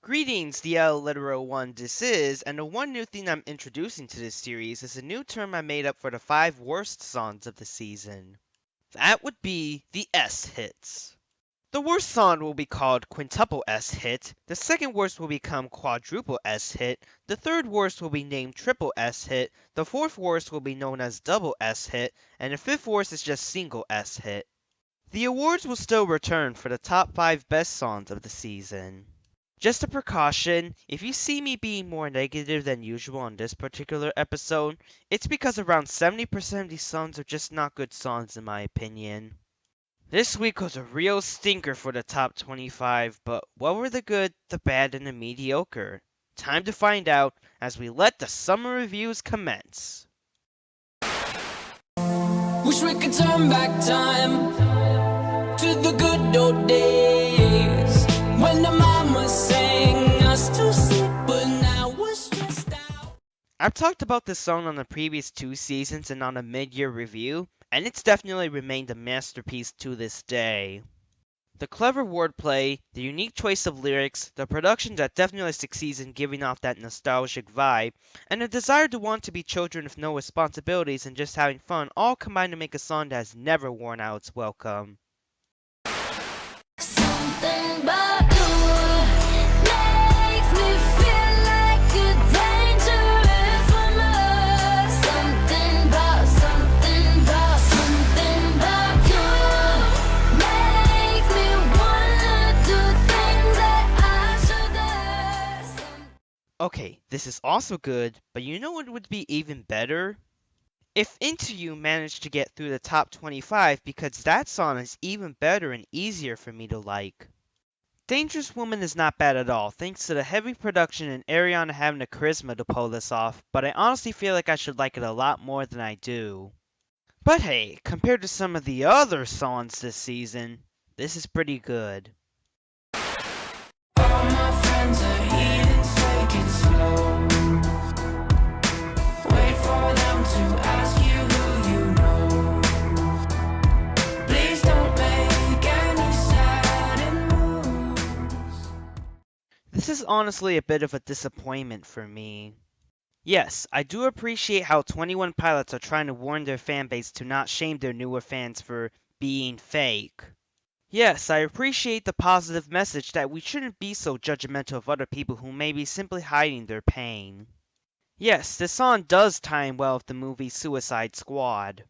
Greetings, the L-iteral One this is, and the one new thing I'm introducing to this series is a new term I made up for the 5 worst songs of the season. That would be the S-hits. The worst song will be called Quintuple S-hit, the second worst will become Quadruple S-hit, the third worst will be named Triple S-hit, the fourth worst will be known as Double S-hit, and the fifth worst is just Single S-hit. The awards will still return for the top 5 best songs of the season. Just a precaution, if you see me being more negative than usual on this particular episode, it's because around 70% of these songs are just not good songs in my opinion. This week was a real stinker for the top 25, but what were the good, the bad, and the mediocre? Time to find out as we let the summer reviews commence. Wish we could turn back time to the good old days when the mama sang us to sleep, but now we're stressed out. I've talked about this song on the previous 2 seasons and on a mid-year review, and it's definitely remained a masterpiece to this day. The clever wordplay, the unique choice of lyrics, the production that definitely succeeds in giving off that nostalgic vibe, and the desire to want to be children with no responsibilities and just having fun all combine to make a song that has never worn out its welcome. Something about you makes me feel like you're dangerous from us. Something about you makes me wanna do things that I should do. Okay, this is also good, but you know what would be even better? If Into You managed to get through the top 25 because that song is even better and easier for me to like. Dangerous Woman is not bad at all, thanks to the heavy production and Ariana having the charisma to pull this off, but I honestly feel like I should like it a lot more than I do. But hey, compared to some of the other songs this season, this is pretty good. All my friends are heathens, take it slow. Wait for them to ask you who you know. Please don't make any sudden moves. This is honestly a bit of a disappointment for me. Yes, I do appreciate how 21 Pilots are trying to warn their fanbase to not shame their newer fans for being fake. Yes, I appreciate the positive message that we shouldn't be so judgmental of other people who may be simply hiding their pain. Yes, this song does tie in well with the movie Suicide Squad.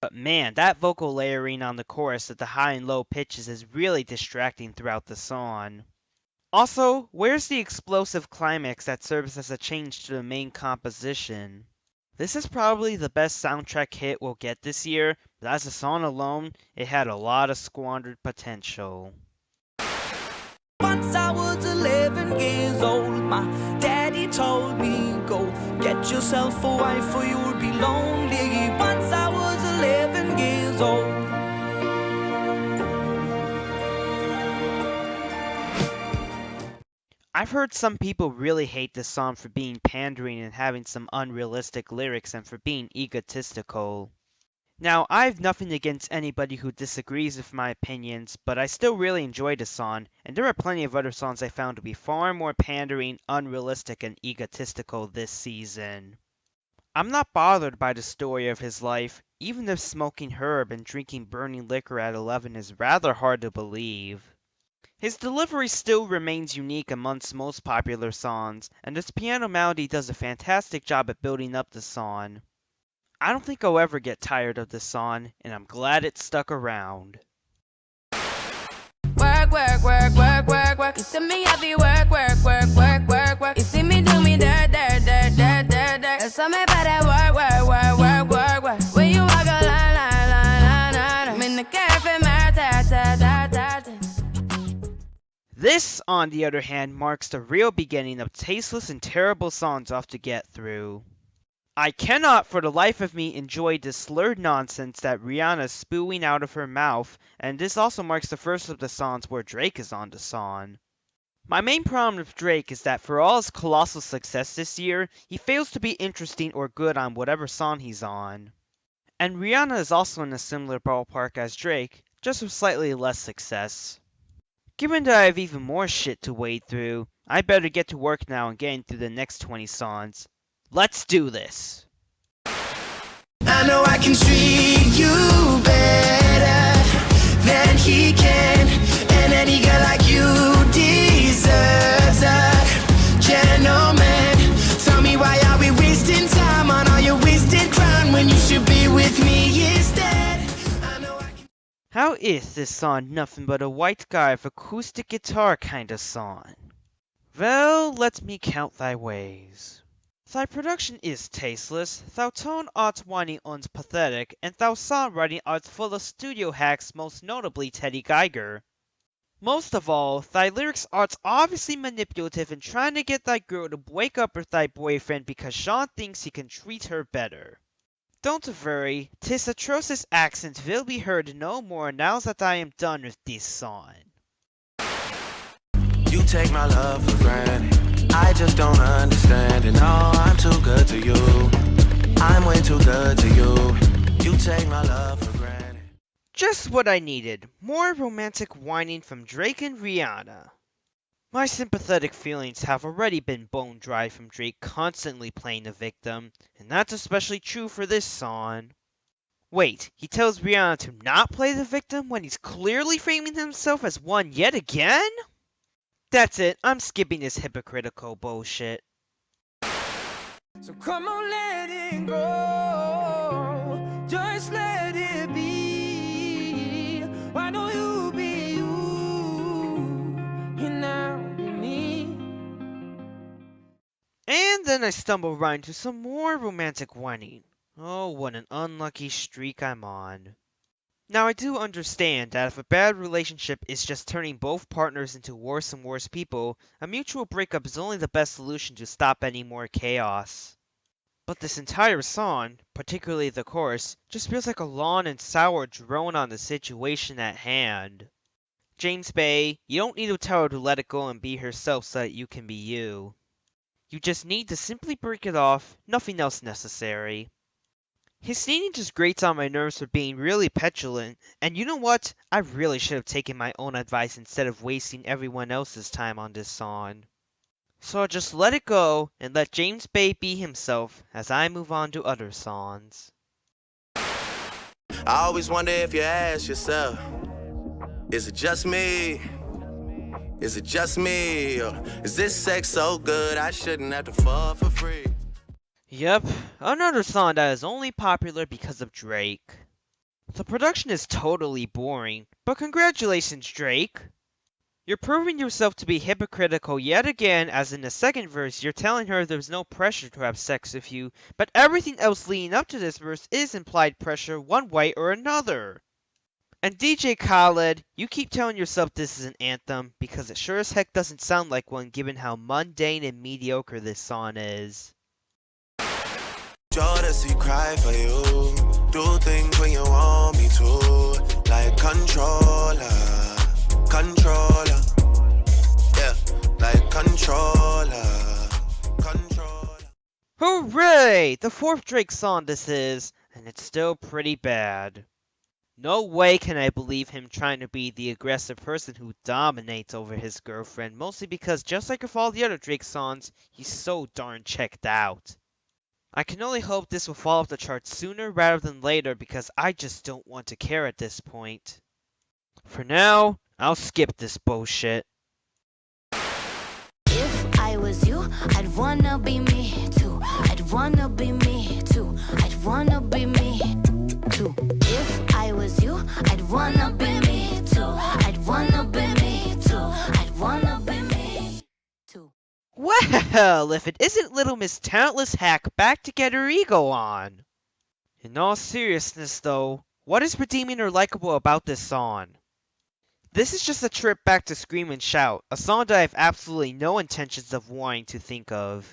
But man, that vocal layering on the chorus at the high and low pitches is really distracting throughout the song. Also, where's the explosive climax that serves as a change to the main composition? This is probably the best soundtrack hit we'll get this year, but as a song alone, it had a lot of squandered potential. Once I was 11 years old, my daddy told me, go get yourself a wife or you'll be lonely. Once I was 11 years old. I've heard some people really hate this song for being pandering and having some unrealistic lyrics and for being egotistical. Now, I have nothing against anybody who disagrees with my opinions, but I still really enjoy the song, and there are plenty of other songs I found to be far more pandering, unrealistic, and egotistical this season. I'm not bothered by the story of his life, even if smoking herb and drinking burning liquor at 11 is rather hard to believe. His delivery still remains unique amongst most popular songs, and his piano melody does a fantastic job at building up the song. I don't think I'll ever get tired of this song, and I'm glad it stuck around. Work, work, work, work, work, work. You see me happy work, work, work, work, work, work. You see me do me dirt, dirt, dirt, dirt, dirt, dirt. You saw me better work, work, work, work, work, work. When you walk a line, line, line, line, line. I'm in the cafe, my ta, ta, ta, ta, ta. This, on the other hand, marks the real beginning of tasteless and terrible songs off to get through. I cannot for the life of me enjoy the slurred nonsense that Rihanna is spewing out of her mouth, and this also marks the first of the songs where Drake is on the song. My main problem with Drake is that for all his colossal success this year, he fails to be interesting or good on whatever song he's on. And Rihanna is also in a similar ballpark as Drake, just with slightly less success. Given that I have even more shit to wade through, I better get to work now and getting through the next 20 songs. Let's do this! I know I can treat you better than he can, and any girl like you deserves a gentleman. Tell me, why are we wasting time on all your wasted crown when you should be with me instead? I know I can. How is this song nothing but a white guy with acoustic guitar kind of song? Well, let me count thy ways. Thy production is tasteless, thou tone art whiny and pathetic, and thou songwriting art full of studio hacks, most notably Teddy Geiger. Most of all, thy lyrics art obviously manipulative and trying to get thy girl to wake up with thy boyfriend because Sean thinks he can treat her better. Don't worry, tis atrocious accent will be heard no more now that I am done with this song. You take my love for granted. I just don't understand it. No, I'm too good to you. I'm way too good to you. You take my love for granted. Just what I needed. More romantic whining from Drake and Rihanna. My sympathetic feelings have already been bone dry from Drake constantly playing the victim, and that's especially true for this song. Wait, he tells Rihanna to not play the victim when he's clearly framing himself as one yet again? That's it, I'm skipping this hypocritical bullshit. So come on, let it go. Just let it be. Why don't you be you? And now be me. And then I stumble right into some more romantic whining. Oh, what an unlucky streak I'm on. Now, I do understand that if a bad relationship is just turning both partners into worse and worse people, a mutual breakup is only the best solution to stop any more chaos. But this entire song, particularly the chorus, just feels like a long and sour drone on the situation at hand. James Bay, you don't need to tell her to let it go and be herself so that you can be you. You just need to simply break it off, nothing else necessary. His singing just grates on my nerves for being really petulant, and you know what? I really should have taken my own advice instead of wasting everyone else's time on this song. So I'll just let it go and let James Bay be himself as I move on to other songs. I always wonder if you ask yourself, is it just me? Is it just me? Or is this sex so good I shouldn't have to fall for free? Yep, another song that is only popular because of Drake. The production is totally boring, but congratulations, Drake! You're proving yourself to be hypocritical yet again, as in the second verse you're telling her there's no pressure to have sex with you, but everything else leading up to this verse is implied pressure one way or another. And DJ Khaled, you keep telling yourself this is an anthem, because it sure as heck doesn't sound like one given how mundane and mediocre this song is. Jodeci cry for you. Do things when you want me to. Like controller. Controller. Yeah, like controller. Controller. Hooray! The fourth Drake song this is, and it's still pretty bad. No way can I believe him trying to be the aggressive person who dominates over his girlfriend, mostly because just like with all the other Drake songs, he's so darn checked out. I can only hope this will fall off the charts sooner rather than later because I just don't want to care at this point. For now, I'll skip this bullshit. If I was you, I'd wanna be me too. I'd wanna be me too. I'd wanna be me too. If I was you, I'd wanna be me too. I'd wanna be me too. I'd wanna be me too. Well, if it isn't Little Miss Talentless Hack back to get her ego on. In all seriousness though, what is redeeming or likable about this song? This is just a trip back to Scream and Shout, a song that I have absolutely no intentions of wanting to think of.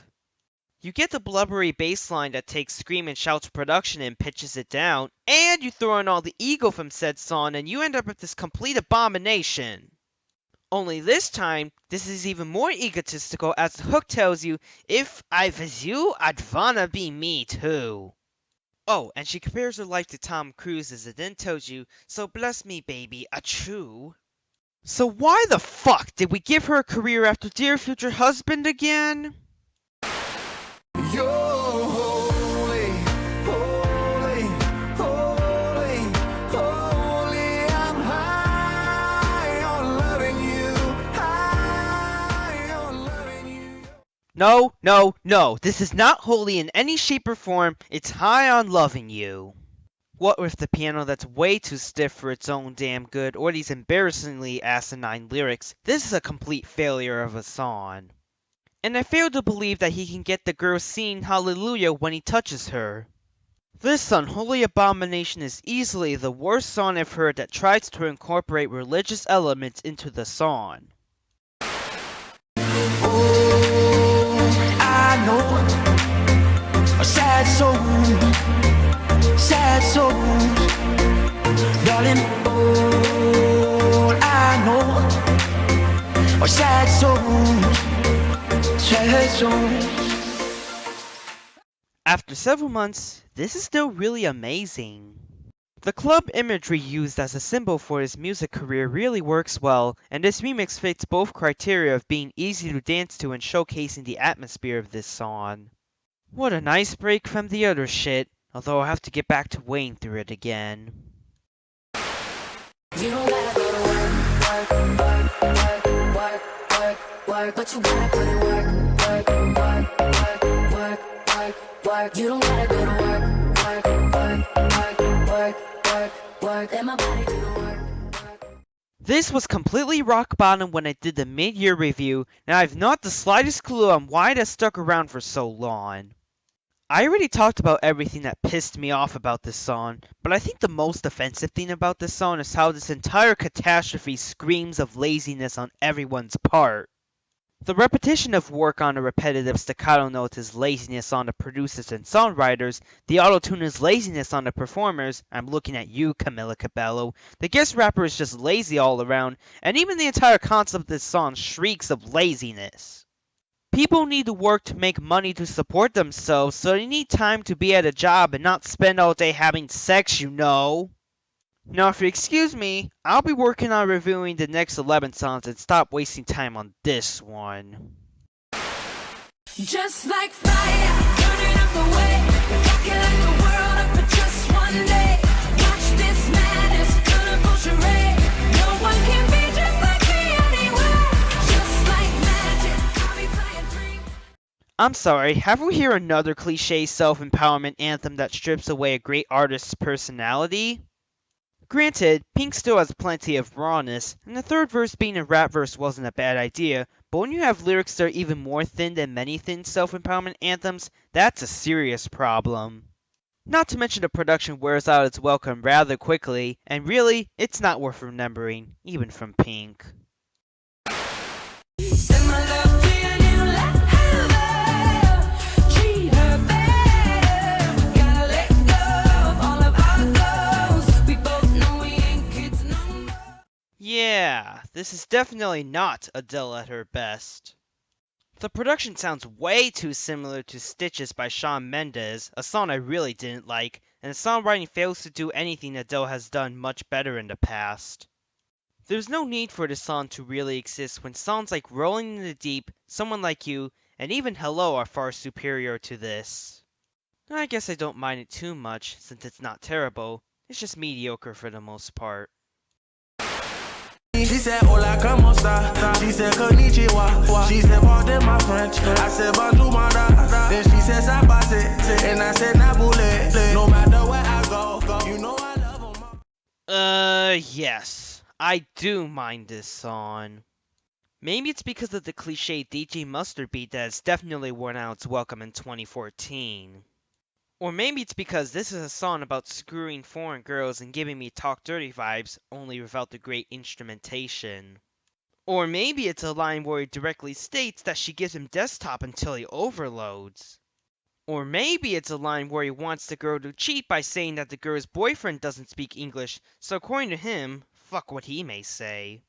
You get the blubbery bass line that takes Scream and Shout's production and pitches it down, and you throw in all the ego from said song and you end up with this complete abomination. Only this time, this is even more egotistical as the hook tells you, if I was you, I'd wanna be me too. Oh, and she compares her life to Tom Cruise's and then tells you, so bless me baby, achoo. So why the fuck did we give her a career after Dear Future Husband again? You're holy, holy, holy, holy. I'm high on loving you, high on loving you. No, no, no. This is not holy in any shape or form. It's high on loving you. What with the piano that's way too stiff for its own damn good, or these embarrassingly asinine lyrics, this is a complete failure of a song. And I fail to believe that he can get the girl singing hallelujah when he touches her. This unholy abomination is easily the worst song I've heard that tries to incorporate religious elements into the song. Oh, I know a sad soul, darling. Oh, I know a sad soul. After several months, this is still really amazing. The club imagery used as a symbol for his music career really works well, and this remix fits both criteria of being easy to dance to and showcasing the atmosphere of this song. What a nice break from the other shit, although I'll have to get back to wading through it again. You don't gotta go to work, work, work, work, work, work, work, but you gotta put in work, work, work, work, work, work, work. You don't gotta go to work, work, work, work, work, work, work. Let my body do the work. This was completely rock bottom when I did the mid-year review, and I have not the slightest clue on why it has stuck around for so long. I already talked about everything that pissed me off about this song, but I think the most offensive thing about this song is how this entire catastrophe screams of laziness on everyone's part. The repetition of work on a repetitive staccato note is laziness on the producers and songwriters, the auto-tune is laziness on the performers, I'm looking at you, Camila Cabello, the guest rapper is just lazy all around, and even the entire concept of this song shrieks of laziness. People need to work to make money to support themselves, so they need time to be at a job and not spend all day having sex, you know. Now, if you excuse me, I'll be working on reviewing the next 11 songs and stop wasting time on this one. Just like fire, burning up the way, rocking like the world up for just one day. Watch this madness, colorful charade. No one can be just like me anywhere. Just like magic, I'll be flying free. I'm sorry, have we heard another cliche self-empowerment anthem that strips away a great artist's personality? Granted, Pink still has plenty of rawness, and the third verse being a rap verse wasn't a bad idea, but when you have lyrics that are even more thin than many thin self-empowerment anthems, that's a serious problem. Not to mention the production wears out its welcome rather quickly, and really, it's not worth remembering, even from Pink. Send my love to your new lover. Treat her better. Gotta let go of all of our goals. We both know we ain't kids no more. Yeah, this is definitely not Adele at her best. The production sounds way too similar to Stitches by Shawn Mendes, a song I really didn't like, and the songwriting fails to do anything Adele has done much better in the past. There's no need for this song to really exist when songs like Rolling in the Deep, Someone Like You, and even Hello are far superior to this. I guess I don't mind it too much, since it's not terrible, it's just mediocre for the most part. She said, hola, como esta? She said, konnichiwa. She said, pardon my French. I said, bonjour, madame. Then she said, ça passe. And I said, naboule. No matter where I go, you know I love them. Yes. I do mind this song. Maybe it's because of the cliche DJ Mustard beat that has definitely worn out its welcome in 2014. Or maybe it's because this is a song about screwing foreign girls and giving me Talk Dirty vibes, only without the great instrumentation. Or maybe it's a line where he directly states that she gives him desktop until he overloads. Or maybe it's a line where he wants the girl to cheat by saying that the girl's boyfriend doesn't speak English, so according to him, fuck what he may say.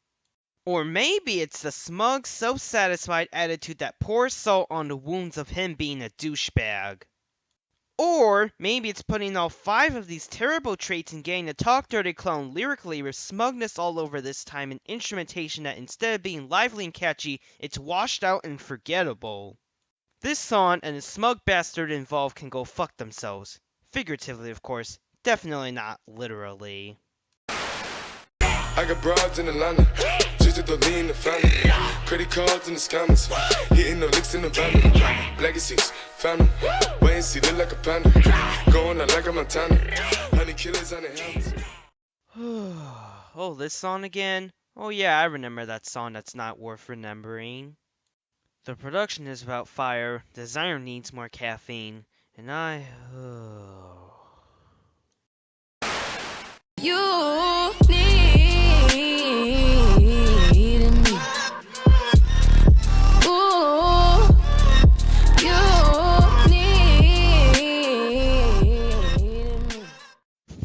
Or maybe it's the smug, self-satisfied attitude that pours salt on the wounds of him being a douchebag. Or maybe it's putting all 5 of these terrible traits and getting a talk dirty clone lyrically with smugness all over this time and instrumentation that instead of being lively and catchy, it's washed out and forgettable. This song and the smug bastard involved can go fuck themselves. Figuratively, of course, definitely not literally. I got broads in Atlanta, just at the lean the family. Credit cards in the scammers, hitting the licks in the van. Legacies, found them, wait and see, look like a panda. Going out like a Montana, honey killers on the helmets. Oh, this song again? Oh yeah, I remember that song that's not worth remembering. The production is about fire, the designer needs more caffeine, and You need me. Ooh, you need me.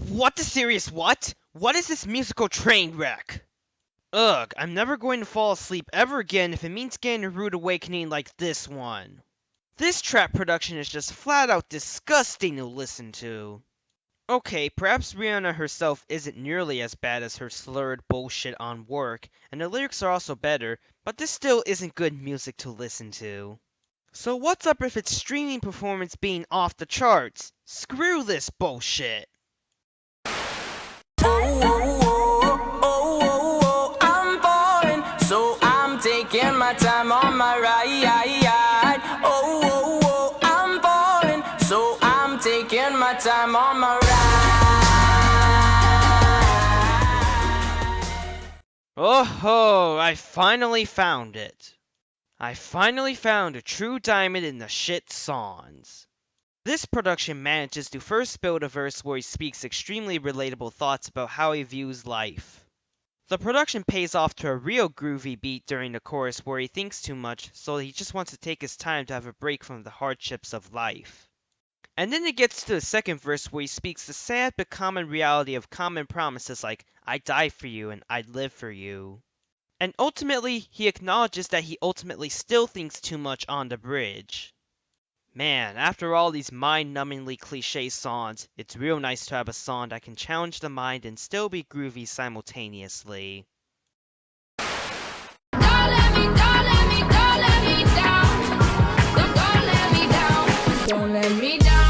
What the serious what? What is this musical train wreck? Ugh, I'm never going to fall asleep ever again if it means getting a rude awakening like this one. This trap production is just flat out disgusting to listen to. Okay, perhaps Rihanna herself isn't nearly as bad as her slurred bullshit on Work, and the lyrics are also better, but this still isn't good music to listen to. So what's up with its streaming performance being off the charts? Screw this bullshit! I'm falling, so I'm taking my time on my ride. I'm falling, so I'm taking my time on my ride. Oh, I finally found it. I finally found a true diamond in the shit songs. This production manages to first build a verse where he speaks extremely relatable thoughts about how he views life. The production pays off to a real groovy beat during the chorus where he thinks too much, so he just wants to take his time to have a break from the hardships of life. And then it gets to the second verse where he speaks the sad but common reality of common promises like, I died for you and I'd live for you. And ultimately, he acknowledges that he ultimately still thinks too much on the bridge. Man, after all these mind-numbingly cliche songs, it's real nice to have a song that can challenge the mind and still be groovy simultaneously. Don't let me down. Don't let me down. Don't let me down. Don't let me down.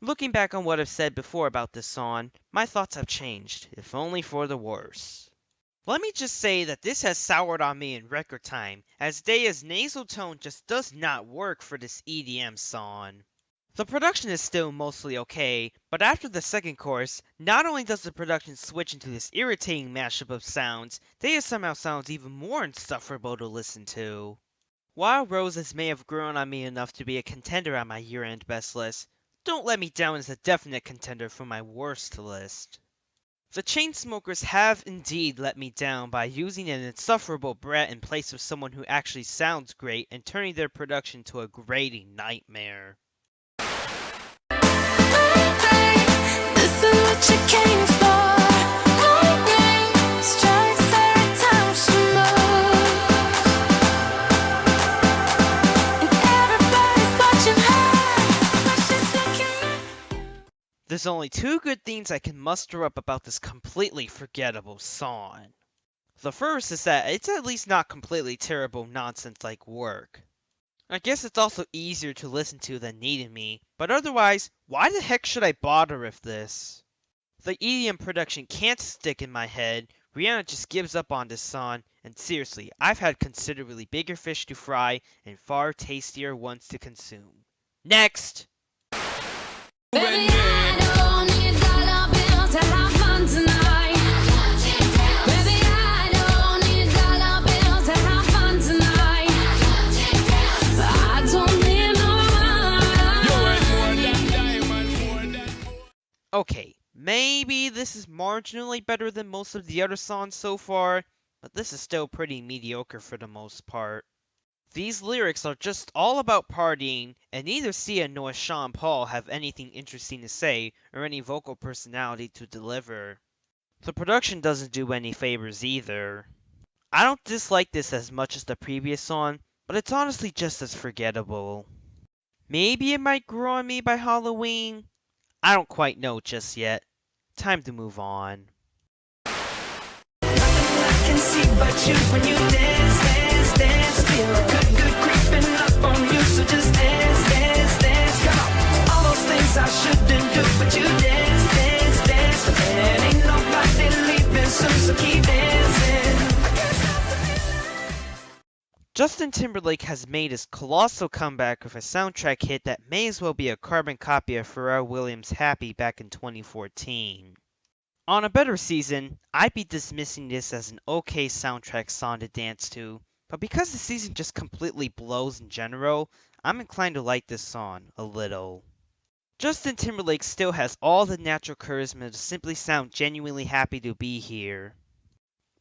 Looking back on what I've said before about this song, my thoughts have changed, if only for the worse. Let me just say that this has soured on me in record time, as Daya's nasal tone just does not work for this EDM song. The production is still mostly okay, but after the second chorus, not only does the production switch into this irritating mashup of sounds, Daya somehow sounds even more insufferable to listen to. While Roses may have grown on me enough to be a contender on my year-end best list, Don't Let Me Down is a definite contender for my worst list. The Chainsmokers have indeed let me down by using an insufferable brat in place of someone who actually sounds great and turning their production to a grating nightmare. This is what you came for. Lightning strikes every time she moves, and everybody's watching her, but she's looking at you. There's only 2 good things I can muster up about this completely forgettable song. The first is that it's at least not completely terrible nonsense like Work. I guess it's also easier to listen to than Needed Me, but otherwise, why the heck should I bother with this? The EDM production can't stick in my head, Rihanna just gives up on this song, and seriously, I've had considerably bigger fish to fry and far tastier ones to consume. Next! Baby, I don't need dollar bills to have fun tonight. Baby, I don't need dollar bills to have fun tonight. I don't need no money. Okay, maybe this is marginally better than most of the other songs so far, but this is still pretty mediocre for the most part. These lyrics are just all about partying, and neither Sia nor Sean Paul have anything interesting to say or any vocal personality to deliver. The production doesn't do any favors either. I don't dislike this as much as the previous song, but it's honestly just as forgettable. Maybe it might grow on me by Halloween? I don't quite know just yet. Time to move on. I can see but you when you dance, dance, dance. Feel good creeping up on you, so just dance, dance, dance. Come on, all those things I shouldn't do, but you dance, dance, dance. And ain't nobody leaving soon, so keep dancing. Justin Timberlake has made his colossal comeback with a soundtrack hit that may as well be a carbon copy of Pharrell Williams' Happy back in 2014. On a better season, I'd be dismissing this as an okay soundtrack song to dance to, but because the season just completely blows in general, I'm inclined to like this song a little. Justin Timberlake still has all the natural charisma to simply sound genuinely happy to be here.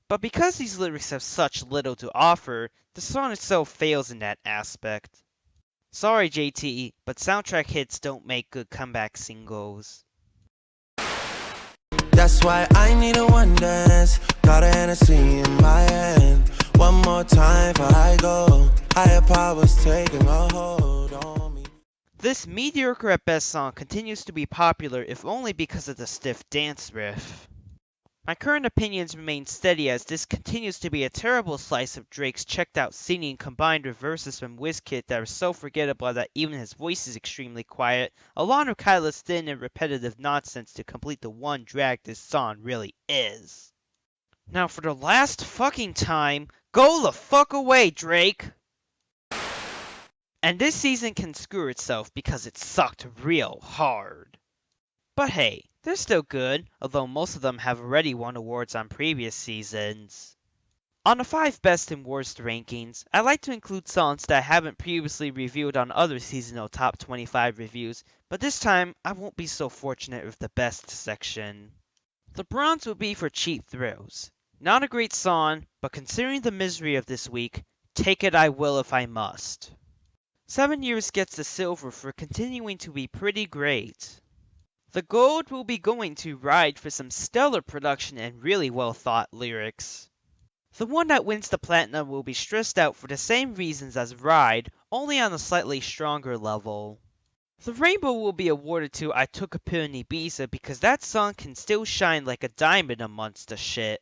But because these lyrics have such little to offer, the song itself fails in that aspect. Sorry JT, but soundtrack hits don't make good comeback singles. That's why I need a one dance. Got a Hennessy in my hand. One more time before I go. Higher powers taking a hold on me. This mediocre at best song continues to be popular if only because of the stiff dance riff. My current opinions remain steady as this continues to be a terrible slice of Drake's checked out singing combined with verses from Wizkid that are so forgettable that even his voice is extremely quiet, along with Kyla's thin and repetitive nonsense to complete the one drag this song really is. Now for the last fucking time, go the fuck away, Drake! And this season can screw itself because it sucked real hard. But hey, they're still good, although most of them have already won awards on previous seasons. On the 5 best and worst rankings, I like to include songs that I haven't previously reviewed on other seasonal top 25 reviews, but this time I won't be so fortunate with the best section. The bronze will be for Cheap Thrills. Not a great song, but considering the misery of this week, take it I will if I must. 7 Years gets the silver for continuing to be pretty great. The gold will be going to Ride for some stellar production and really well thought lyrics. The one that wins the platinum will be Stressed Out for the same reasons as Ride, only on a slightly stronger level. The rainbow will be awarded to I Took a Pill in Ibiza because that song can still shine like a diamond amongst the shit.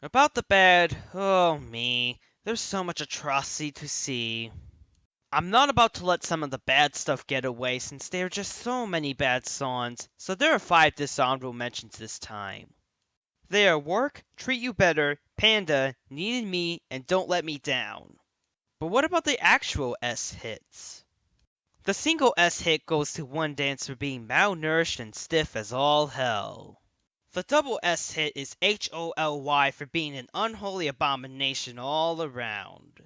About the bad, oh me, there's so much atrocity to see. I'm not about to let some of the bad stuff get away since there are just so many bad songs, so there are 5 dishonorable mentions this time. They are Work, Treat You Better, Panda, Needed Me, and Don't Let Me Down. But what about the actual S hits? The single S hit goes to One Dance for being malnourished and stiff as all hell. The double S hit is HOLY for being an unholy abomination all around.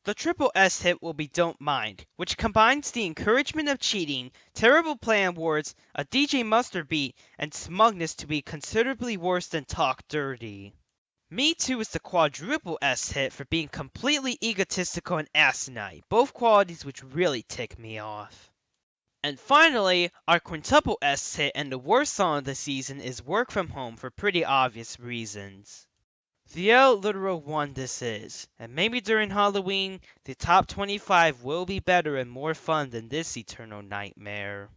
The triple S hit will be Don't Mind, which combines the encouragement of cheating, terrible play on words, a DJ Mustard beat, and smugness to be considerably worse than Talk Dirty. Me Too is the quadruple S hit for being completely egotistical and asinine, both qualities which really tick me off. And finally, our quintuple S hit and the worst song of the season is Work From Home for pretty obvious reasons. The L-iteral One this is, and maybe during Halloween, the top 25 will be better and more fun than this eternal nightmare.